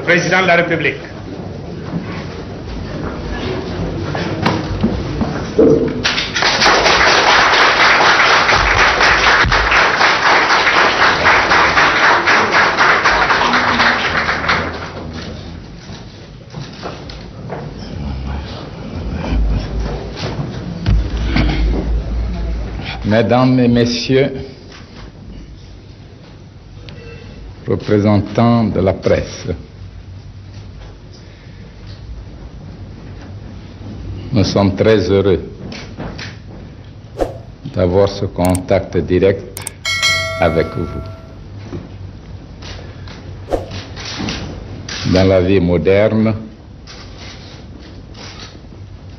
président de la République. Mesdames et Messieurs, représentants de la presse, nous sommes très heureux d'avoir ce contact direct avec vous. Dans la vie moderne,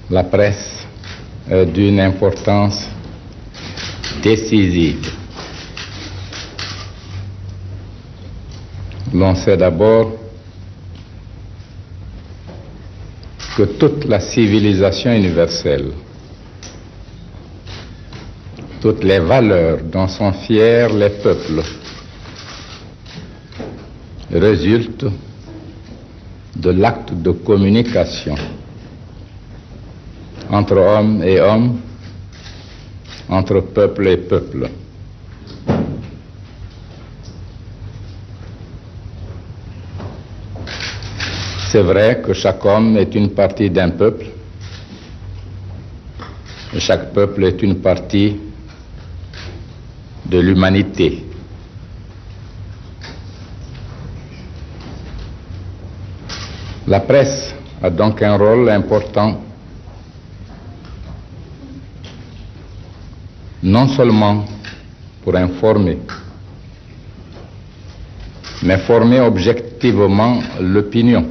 la presse est d'une importance décisive. L'on sait d'abord que toute la civilisation universelle, toutes les valeurs dont sont fiers les peuples, résultent de l'acte de communication entre hommes et hommes, entre peuple et peuple. C'est vrai que chaque homme est une partie d'un peuple, et chaque peuple est une partie de l'humanité. La presse a donc un rôle important, non seulement pour informer, mais former objectivement l'opinion.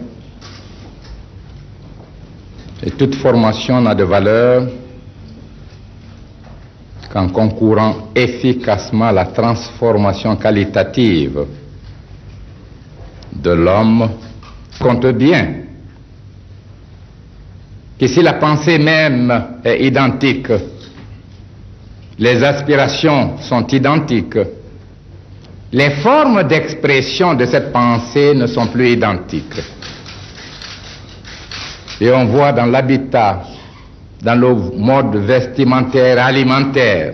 Et toute formation n'a de valeur qu'en concourant efficacement à la transformation qualitative de l'homme. Compte bien que si la pensée même est identique, les aspirations sont identiques, les formes d'expression de cette pensée ne sont plus identiques. Et on voit dans l'habitat, dans le mode vestimentaire, alimentaire,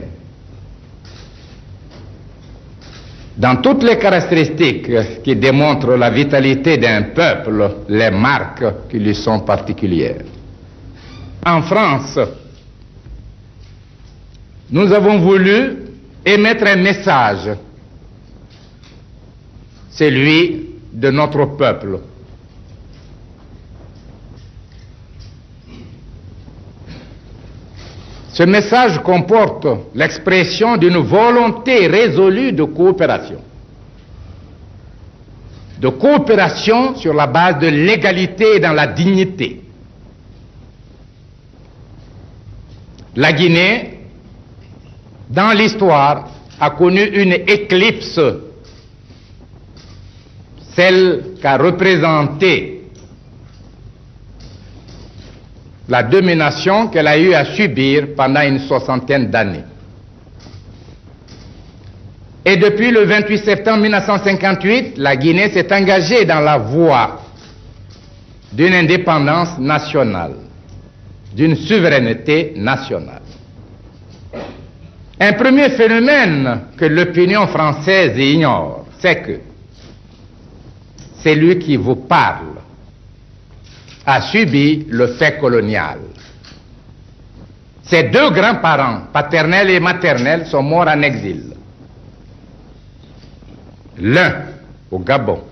dans toutes les caractéristiques qui démontrent la vitalité d'un peuple, les marques qui lui sont particulières. En France, nous avons voulu émettre un message, celui de notre peuple. Ce message comporte l'expression d'une volonté résolue de coopération. De coopération sur la base de l'égalité et dans la dignité. La Guinée, dans l'histoire, a connu une éclipse, celle qu'a représentée la domination qu'elle a eu à subir pendant une soixantaine d'années. Et depuis le 28 septembre 1958, la Guinée s'est engagée dans la voie d'une indépendance nationale, d'une souveraineté nationale. Un premier phénomène que l'opinion française ignore, c'est que celui qui vous parle a subi le fait colonial. Ses deux grands-parents, paternels et maternels, sont morts en exil. L'un au Gabon,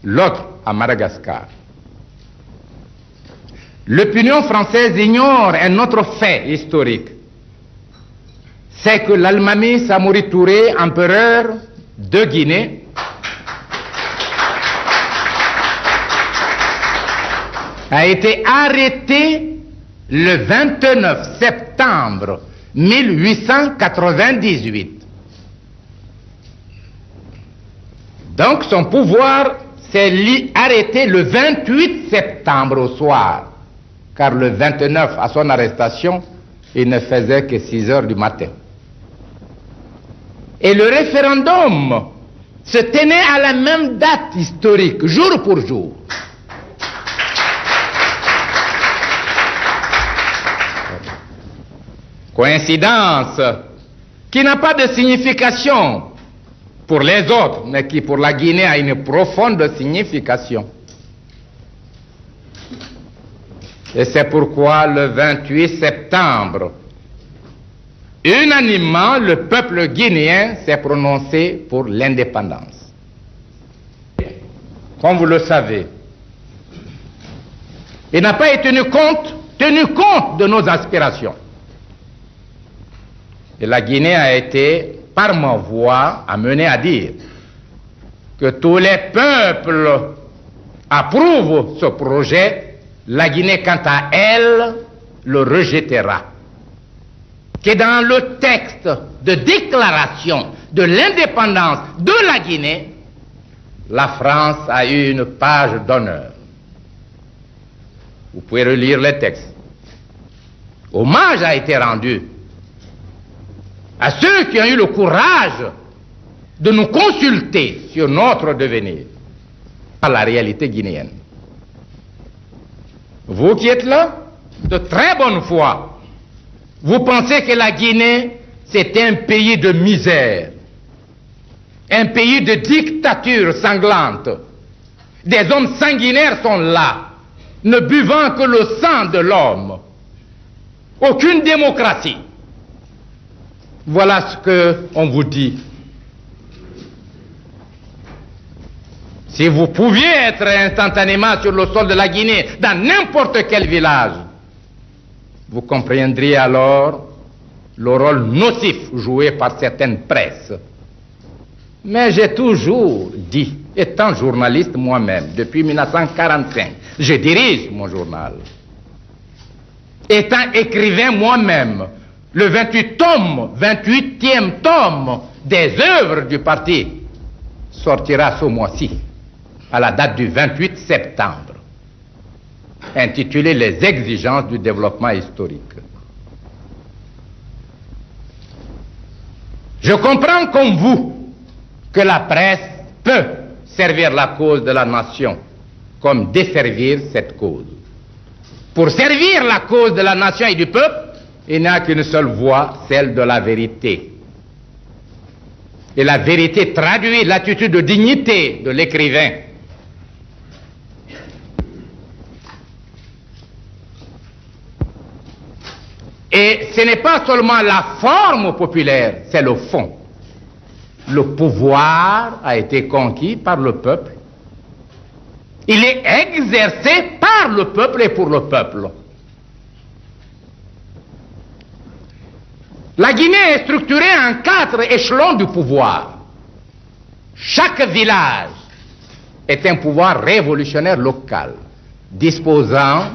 l'autre à Madagascar. L'opinion française ignore un autre fait historique. C'est que l'Almami Samori Touré, empereur de Guinée, a été arrêté le 29 septembre 1898. Donc son pouvoir s'est arrêté le 28 septembre au soir, car le 29, à son arrestation, il ne faisait que 6 heures du matin. Et le référendum se tenaient à la même date historique, jour pour jour. Coïncidence qui n'a pas de signification pour les autres, mais qui pour la Guinée a une profonde signification. Et c'est pourquoi le 28 septembre, unanimement, le peuple guinéen s'est prononcé pour l'indépendance. Comme vous le savez, il n'a pas tenu compte de nos aspirations. Et la Guinée a été, par ma voix, amenée à dire que tous les peuples approuvent ce projet. La Guinée, quant à elle, le rejettera. Que dans le texte de déclaration de l'indépendance de la Guinée, la France a eu une page d'honneur. Vous pouvez relire les textes. Hommage a été rendu à ceux qui ont eu le courage de nous consulter sur notre devenir, à la réalité guinéenne. Vous qui êtes là, de très bonne foi, vous pensez que la Guinée, c'est un pays de misère, un pays de dictature sanglante. Des hommes sanguinaires sont là, ne buvant que le sang de l'homme. Aucune démocratie. Voilà ce qu'on vous dit. Si vous pouviez être instantanément sur le sol de la Guinée, dans n'importe quel village, vous comprendriez alors le rôle nocif joué par certaines presses. Mais j'ai toujours dit, étant journaliste moi-même, depuis 1945, je dirige mon journal. Étant écrivain moi-même, le 28e tome des œuvres du parti sortira ce mois-ci, à la date du 28 septembre, intitulé « Les exigences du développement historique ». Je comprends comme vous que la presse peut servir la cause de la nation comme desservir cette cause. Pour servir la cause de la nation et du peuple, il n'y a qu'une seule voie, celle de la vérité. Et la vérité traduit l'attitude de dignité de l'écrivain. Et ce n'est pas seulement la forme populaire, c'est le fond. Le pouvoir a été conquis par le peuple. Il est exercé par le peuple et pour le peuple. La Guinée est structurée en 4 échelons du pouvoir. Chaque village est un pouvoir révolutionnaire local, disposant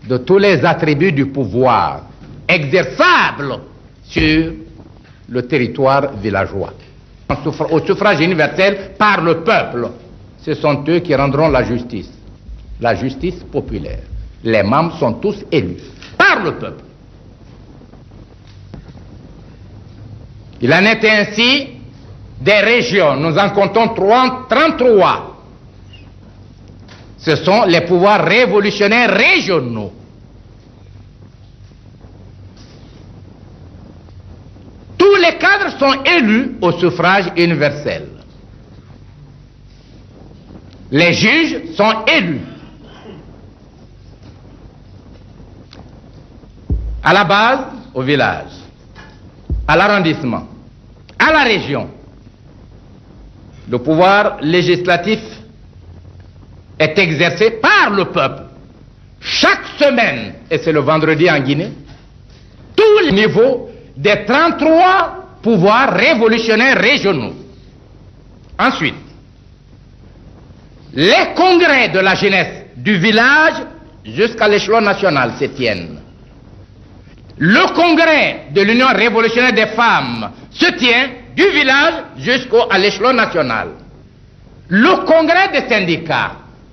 de tous les attributs du pouvoir, exerçables sur le territoire villageois. Au suffrage universel par le peuple, ce sont eux qui rendront la justice populaire. Les membres sont tous élus par le peuple. Il en est ainsi des régions. Nous en comptons 33. Ce sont les pouvoirs révolutionnaires régionaux. Tous les cadres sont élus au suffrage universel. Les juges sont élus. À la base, au village, à l'arrondissement, à la région. Le pouvoir législatif est exercé par le peuple. Chaque semaine, et c'est le vendredi en Guinée, tous les niveaux des 33 pouvoirs révolutionnaires régionaux. Ensuite, les congrès de la jeunesse du village jusqu'à l'échelon national se tiennent. Le congrès de l'Union révolutionnaire des femmes se tient du village jusqu'à l'échelon national. Le congrès des syndicats,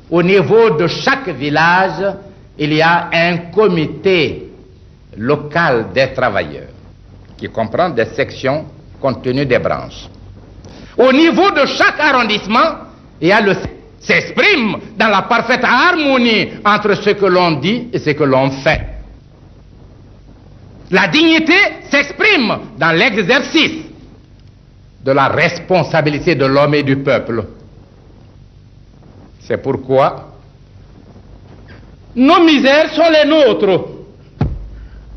au niveau de chaque village, il y a un comité local des travailleurs qui comprend des sections compte tenu des branches. Au niveau de chaque arrondissement, il y a s'exprime dans la parfaite harmonie entre ce que l'on dit et ce que l'on fait. La dignité s'exprime dans l'exercice de la responsabilité de l'homme et du peuple. C'est pourquoi nos misères sont les nôtres.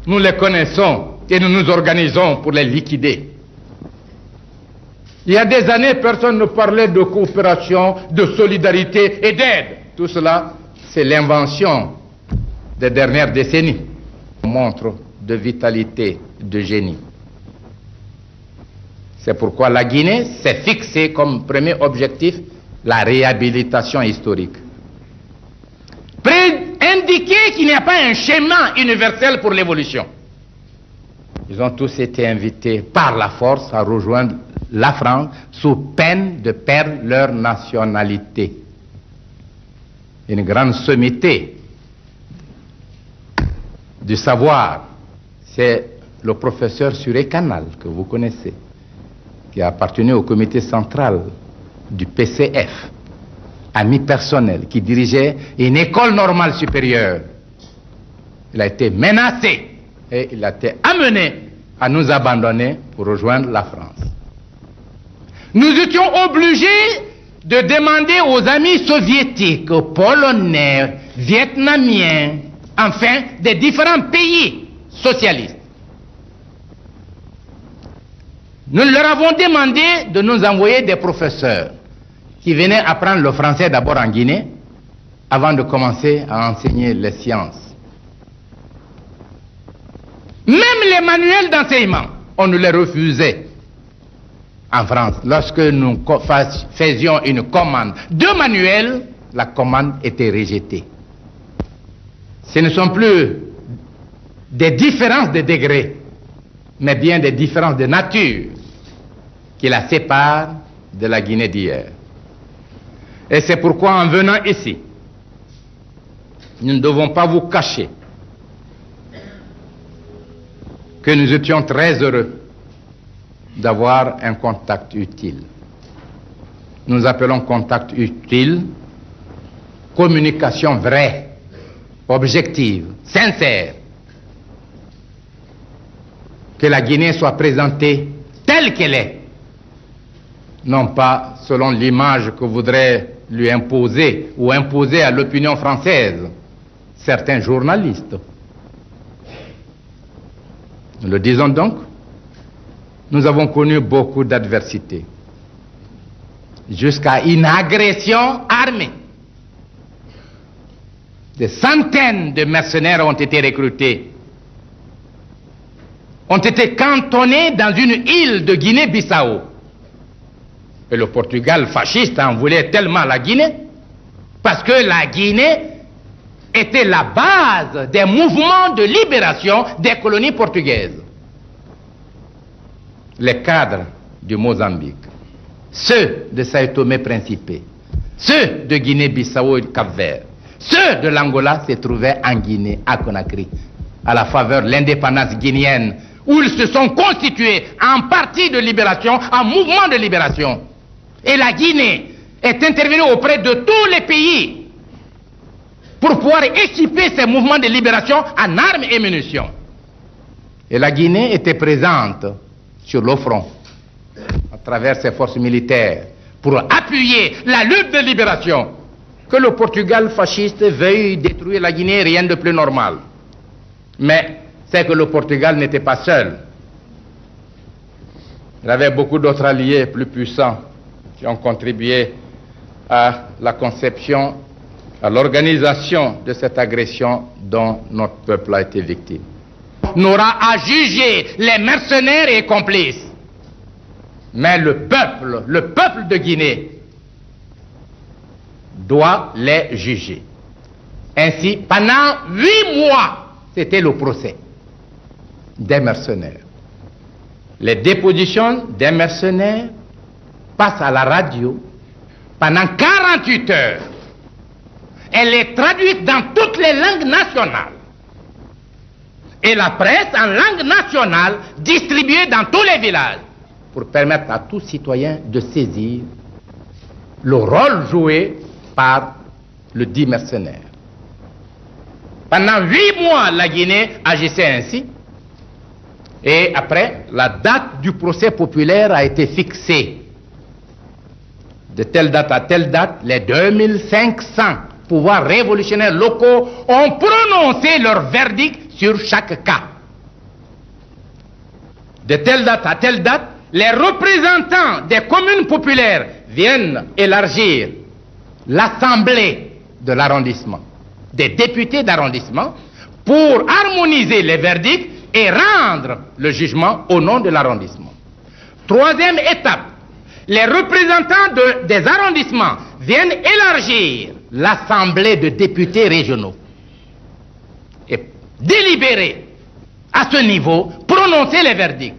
Nous les connaissons et nous nous organisons pour les liquider. Il y a des années, personne ne parlait de coopération, de solidarité et d'aide. Tout cela, c'est l'invention des dernières décennies. On montre de vitalité, de génie. C'est pourquoi la Guinée s'est fixée comme premier objectif la réhabilitation historique. Indiquer qu'il n'y a pas un schéma universel pour l'évolution. Ils ont tous été invités par la force à rejoindre la France sous peine de perdre leur nationalité. Une grande sommité du savoir, c'est le professeur Suré Canal, que vous connaissez, qui a appartenu au comité central du PCF, ami personnel, qui dirigeait une école normale supérieure. Il a été menacé et il a été amené à nous abandonner pour rejoindre la France. Nous étions obligés de demander aux amis soviétiques, polonais, vietnamiens, enfin des différents pays socialistes. Nous leur avons demandé de nous envoyer des professeurs qui venaient apprendre le français d'abord en Guinée avant de commencer à enseigner les sciences. Même les manuels d'enseignement, on nous les refusait en France. Lorsque nous faisions une commande de manuels, la commande était rejetée. Ce ne sont plus des différences de degrés, mais bien des différences de nature qui la séparent de la Guinée d'hier. Et c'est pourquoi en venant ici, nous ne devons pas vous cacher que nous étions très heureux d'avoir un contact utile. Nous appelons contact utile communication vraie, objective, sincère. Que la Guinée soit présentée telle qu'elle est, non pas selon l'image que voudraient lui imposer ou imposer à l'opinion française certains journalistes. Nous le disons donc, nous avons connu beaucoup d'adversités, jusqu'à une agression armée. Des centaines de mercenaires ont été recrutés, ont été cantonnés dans une île de Guinée-Bissau. Et le Portugal fasciste en voulait tellement à la Guinée, parce que la Guinée était la base des mouvements de libération des colonies portugaises. Les cadres du Mozambique, ceux de Sao Tomé-Principe, ceux de Guinée-Bissau et Cap-Vert, ceux de l'Angola se trouvaient en Guinée, à Conakry, à la faveur de l'indépendance guinéenne, où ils se sont constitués en parti de libération, en mouvement de libération. Et la Guinée est intervenue auprès de tous les pays pour pouvoir équiper ces mouvements de libération en armes et munitions. Et la Guinée était présente sur le front, à travers ses forces militaires, pour appuyer la lutte de libération. Que le Portugal fasciste veuille détruire la Guinée, rien de plus normal. Mais c'est que le Portugal n'était pas seul. Il avait beaucoup d'autres alliés plus puissants qui ont contribué à la conception, à l'organisation de cette agression dont notre peuple a été victime. N'aura à juger les mercenaires et complices. Mais le peuple de Guinée doit les juger. Ainsi, pendant 8 mois, c'était le procès des mercenaires. Les dépositions des mercenaires passent à la radio pendant 48 heures. Elle est traduite dans toutes les langues nationales. Et la presse en langue nationale distribuée dans tous les villages. pour permettre à tout citoyen de saisir le rôle joué par le dit mercenaire. Pendant 8 mois, la Guinée agissait ainsi. Et après, la date du procès populaire a été fixée. De telle date à telle date, les 2500 pouvoirs révolutionnaires locaux ont prononcé leur verdict sur chaque cas. De telle date à telle date, les représentants des communes populaires viennent élargir l'assemblée de l'arrondissement, des députés d'arrondissement, pour harmoniser les verdicts et rendre le jugement au nom de l'arrondissement. Troisième étape, les représentants des arrondissements viennent élargir l'assemblée de députés régionaux et délibérer à ce niveau, prononcer les verdicts.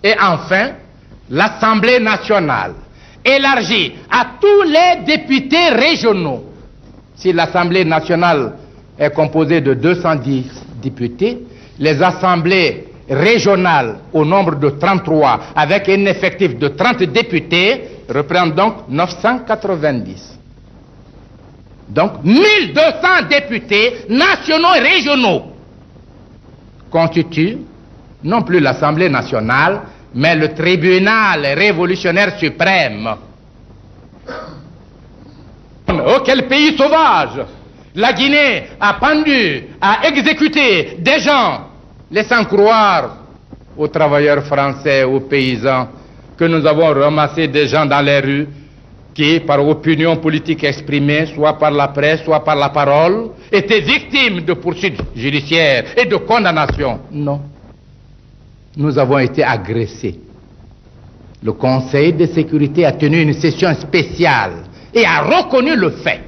Et enfin, l'Assemblée nationale élargie à tous les députés régionaux. Si l'Assemblée nationale est composée de 210 députés, les assemblées régionales au nombre de 33 avec un effectif de 30 députés représentent donc 990. Donc 1200 députés nationaux et régionaux constituent non plus l'Assemblée nationale, mais le tribunal révolutionnaire suprême. Oh, quel pays sauvage! La Guinée a pendu, a exécuté des gens, laissant croire aux travailleurs français, aux paysans, que nous avons ramassé des gens dans les rues qui, par opinion politique exprimée, soit par la presse, soit par la parole, étaient victimes de poursuites judiciaires et de condamnations. Non. Nous avons été agressés. Le Conseil de sécurité a tenu une session spéciale et a reconnu le fait.